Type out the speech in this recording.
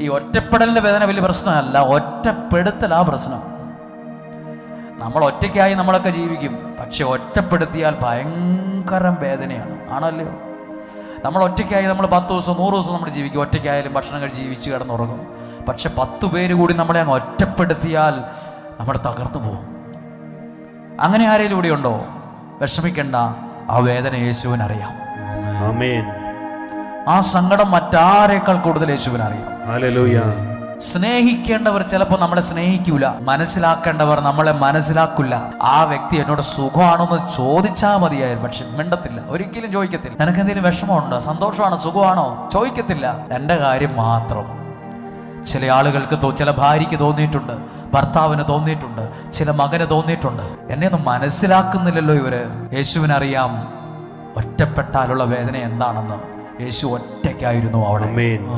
ഈ ഒറ്റപ്പെടലിന്റെ വേദന വലിയ പ്രശ്നമല്ല, ഒറ്റപ്പെടുത്തലാ പ്രശ്നം. നമ്മൾ ഒറ്റയ്ക്കായി നമ്മളൊക്കെ ജീവിക്കും, പക്ഷെ ഒറ്റപ്പെടുത്തിയാൽ ഭയങ്കര വേദനയാണ്. ആണല്ലോ, നമ്മൾ ഒറ്റയ്ക്കായി നമ്മൾ 10 ദിവസം 100 ദിവസം നമ്മൾ ജീവിക്കും, ഒറ്റയ്ക്കായാലും ഭക്ഷണം കഴിച്ച് ജീവിച്ച് കിടന്നുറങ്ങും. പക്ഷെ 10 പേര് കൂടി നമ്മളെ അങ്ങ് ഒറ്റപ്പെടുത്തിയാൽ നമ്മൾ തകർന്നു പോകും. അങ്ങനെ ആരെങ്കിലും ഇവിടെ ഉണ്ടോ? വിഷമിക്കണ്ട, ആ വേദന യേശുവിനറിയാം. ആമേൻ. ആ സങ്കടം മറ്റാരേക്കാൾ കൂടുതൽ യേശുവിനറിയാം. ഹല്ലേലൂയ. സ്നേഹിക്കേണ്ടവർ ചിലപ്പോൾ നമ്മളെ സ്നേഹിക്കൂല, മനസ്സിലാക്കേണ്ടവർ നമ്മളെ മനസ്സിലാക്കില്ല. ആ വ്യക്തി എന്നോട് സുഖമാണോന്ന് ചോദിച്ചാൽ മതിയായിരുന്നു, പക്ഷെ മിണ്ടത്തില്ല, ഒരിക്കലും ചോദിക്കത്തില്ല. നിനക്ക് എന്തെങ്കിലും വിഷമമുണ്ടോ, സന്തോഷമാണോ, സുഖമാണോ, ചോദിക്കത്തില്ല. എൻ്റെ കാര്യം മാത്രം. ചില ആളുകൾക്ക് ചില ഭാര്യയ്ക്ക് തോന്നിയിട്ടുണ്ട്, ഭർത്താവിന് തോന്നിയിട്ടുണ്ട്, ചില മകന് തോന്നിയിട്ടുണ്ട്. എന്നെ ഒന്നും മനസ്സിലാക്കുന്നില്ലല്ലോ ഇവര്. യേശുവിനറിയാം ഒറ്റപ്പെട്ടാലുള്ള വേദന എന്താണെന്ന്. യേശു ഒറ്റയ്ക്കായിരുന്നു അവിടെ.